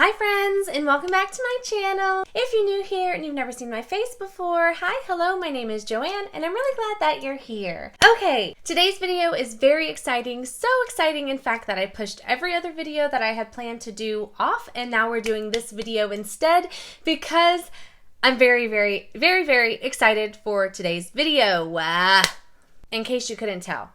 Hi friends, and welcome back to my channel. If you're new here and you've never seen my face before, hi, hello, my name is Joanne, and I'm really glad that you're here. Okay, today's video is very exciting, so exciting in fact that I pushed every other video that I had planned to do off, and now we're doing this video instead because I'm very excited for today's video, in case you couldn't tell.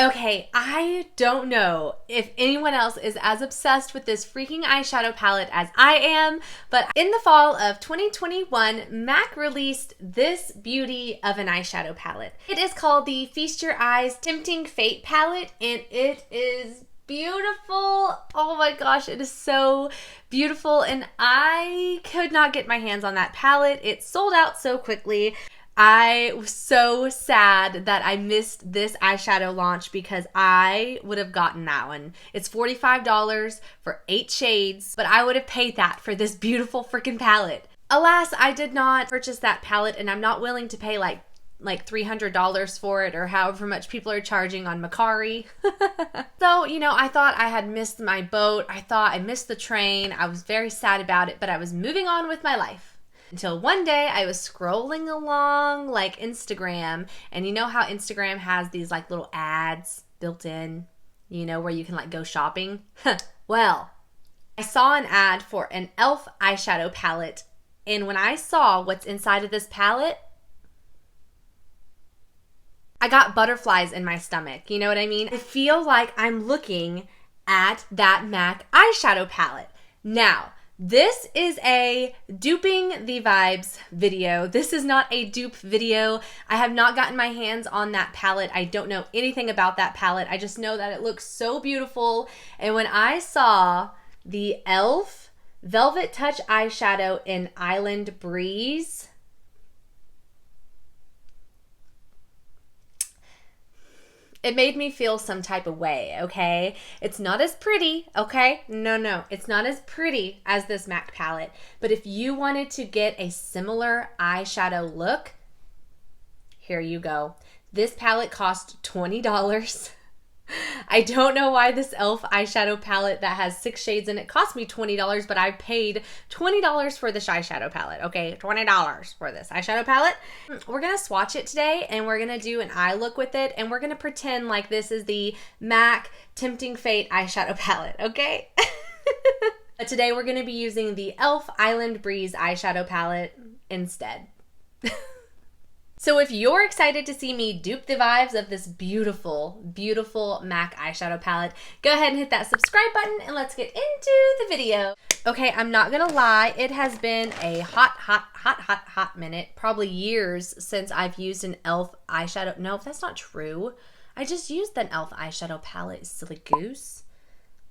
Okay, I don't know if anyone else is as obsessed with this freaking eyeshadow palette as I am, but in the fall of 2021, MAC released this beauty of an eyeshadow palette. It is called the Feast Your Eyes Tempting Fate palette, and it is beautiful. Oh my gosh, it is so beautiful, and I could not get my hands on that palette. It sold out so quickly. I was so sad that I missed this eyeshadow launch because I would have gotten that one. It's $45 for 8 shades, but I would have paid that for this beautiful freaking palette. Alas, I did not purchase that palette, and I'm not willing to pay like $300 for it or however much people are charging on Macari. So, you know, I thought I had missed my boat. I thought I missed the train. I was very sad about it, but I was moving on with my life. Until one day I was scrolling along like Instagram, and you know how Instagram has these like little ads built in, you know, where you can like go shopping? Well, I saw an ad for an e.l.f. eyeshadow palette, and when I saw what's inside of this palette, I got butterflies in my stomach. You know what I mean? I feel like I'm looking at that MAC eyeshadow palette. Now, this is a duping the vibes video. This is not a dupe video. I have not gotten my hands on that palette. I don't know anything about that palette. I just know that it looks so beautiful. And when I saw the e.l.f. Velvet Touch eyeshadow in Island Breeze, it made me feel some type of way, okay? It's not as pretty, okay? No, it's not as pretty as this MAC palette. But if you wanted to get a similar eyeshadow look, here you go. This palette cost $20. I don't know why this e.l.f. eyeshadow palette that has 6 shades in it cost me $20, but I paid $20 for this eyeshadow palette, okay? $20 for this eyeshadow palette. We're going to swatch it today, and we're going to do an eye look with it, and we're going to pretend like this is the MAC Tempting Fate eyeshadow palette, okay? Today we're going to be using the e.l.f. Island Breeze eyeshadow palette instead. So if you're excited to see me dupe the vibes of this beautiful MAC eyeshadow palette, go ahead and hit that subscribe button and let's get into the video. Okay, I'm not gonna lie, it has been a hot minute, probably years since I've used an e.l.f. eyeshadow. No, that's not true. I just used an e.l.f. eyeshadow palette, silly goose.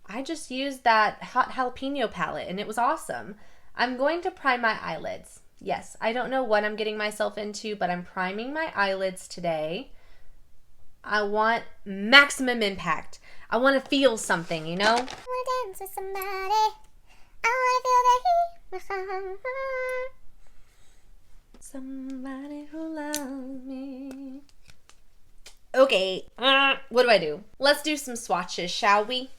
I just used that hot jalapeno palette and it was awesome. I'm going to prime my eyelids. Yes, I don't know what I'm getting myself into, but I'm priming my eyelids today. I want maximum impact. I want to feel something, you know? I want to dance with somebody. I want to feel the heat. Somebody who loves me. Okay, what do? Let's do some swatches, shall we?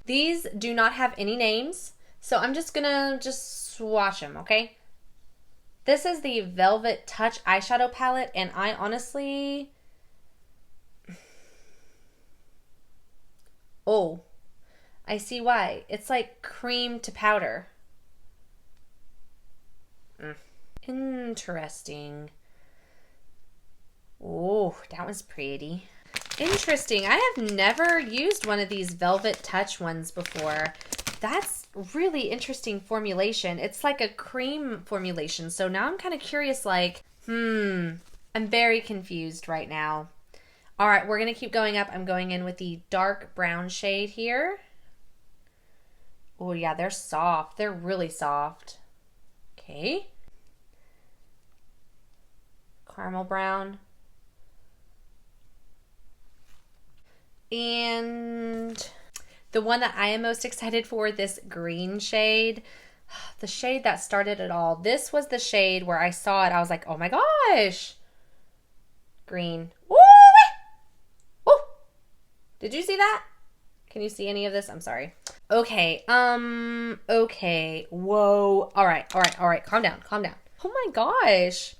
These do not have any names, so I'm just gonna swatch them, okay? This is the Velvet Touch eyeshadow palette, and I honestly... Oh, I see why. It's like cream to powder. Interesting. Oh, that one's pretty. Interesting. I have never used one of these Velvet Touch ones before. That's really interesting formulation. It's like a cream formulation. So now I'm kind of curious, like, I'm very confused right now. All right, we're going to keep going up. I'm going in with the dark brown shade here. Oh yeah, they're soft. They're really soft. Okay. Caramel brown. And the one that I am most excited for, this green shade, the shade that started it all. This was the shade where I saw it. I was like, oh my gosh. Green. Woo! Woo! Did you see that? Can you see any of this? I'm sorry. Okay, okay. Whoa. All right, all right, all right. Calm down, calm down. Oh my gosh.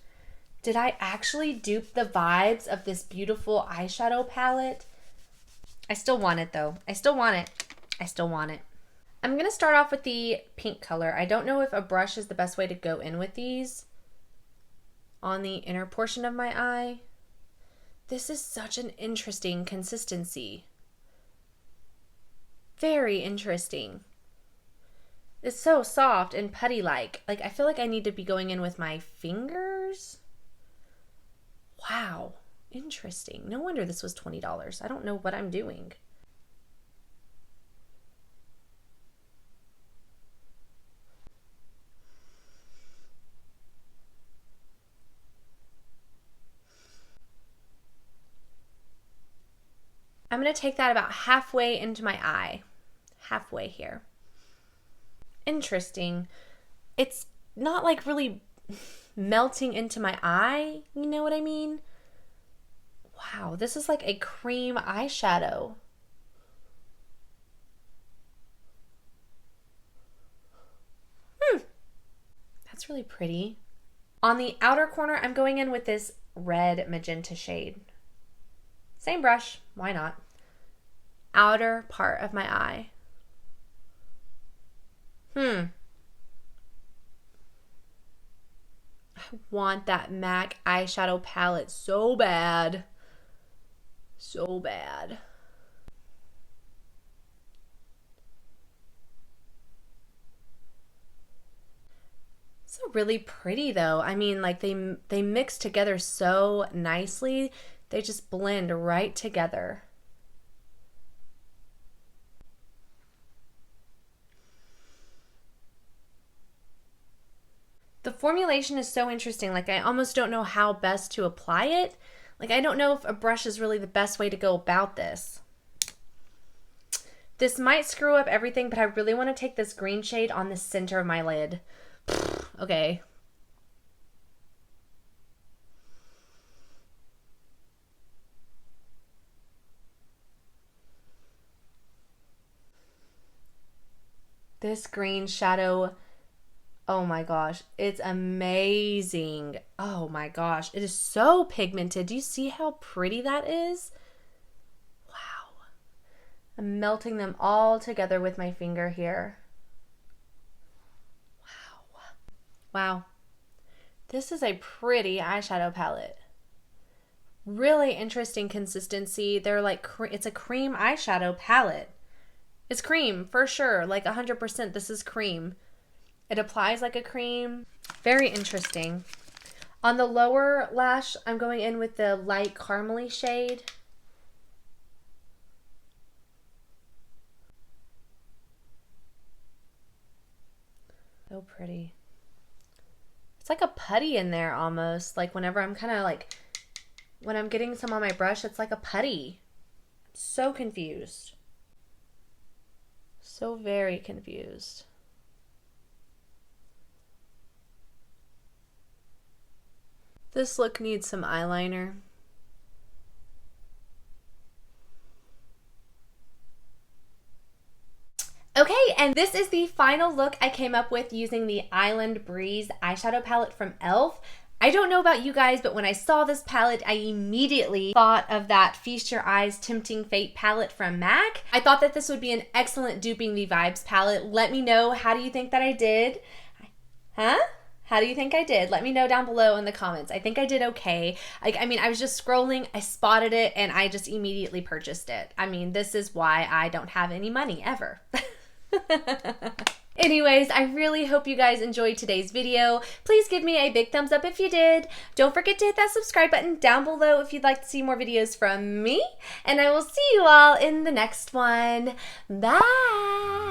Did I actually dupe the vibes of this beautiful eyeshadow palette? I still want it though. I still want it. I still want it. I'm going to start off with the pink color. I don't know if a brush is the best way to go in with these on the inner portion of my eye. This is such an interesting consistency. Very interesting. It's so soft and putty-like. Like, I feel like I need to be going in with my fingers. Wow. Interesting. No wonder this was $20. I don't know what I'm doing. I'm going to take that about halfway into my eye. Halfway here. Interesting. It's not like really melting into my eye, you know what I mean? Wow, this is like a cream eyeshadow. That's really pretty. On the outer corner, I'm going in with this red magenta shade. Same brush, why not? Outer part of my eye. I want that MAC eyeshadow palette so bad. So bad. So really pretty though. I mean, like they mix together so nicely. They just blend right together. The formulation is so interesting. Like, I almost don't know how best to apply it. Like, I don't know if a brush is really the best way to go about this. This might screw up everything, but I really want to take this green shade on the center of my lid. Okay. This green shadow, oh my gosh, it's amazing. Oh my gosh, it is so pigmented. Do you see how pretty that is? Wow. I'm melting them all together with my finger here. Wow. Wow. This is a pretty eyeshadow palette. Really interesting consistency. They're like, it's a cream eyeshadow palette. It's cream for sure, like 100%. This is cream. It applies like a cream. Very interesting. On the lower lash, I'm going in with the light caramely shade. So pretty. It's like a putty in there almost. Like whenever I'm kind of like, when I'm getting some on my brush, it's like a putty. So confused. So very confused. This look needs some eyeliner. Okay, and this is the final look I came up with using the Island Breeze eyeshadow palette from e.l.f. I don't know about you guys, but when I saw this palette, I immediately thought of that Feast Your Eyes Tempting Fate palette from MAC. I thought that this would be an excellent Duping the Vibes palette. Let me know, how do you think that I did? Huh? How do you think I did? Let me know down below in the comments. I think I did okay. I mean, I was just scrolling, I spotted it, and I just immediately purchased it. I mean, this is why I don't have any money ever. Anyways, I really hope you guys enjoyed today's video. Please give me a big thumbs up if you did. Don't forget to hit that subscribe button down below if you'd like to see more videos from me. And I will see you all in the next one. Bye!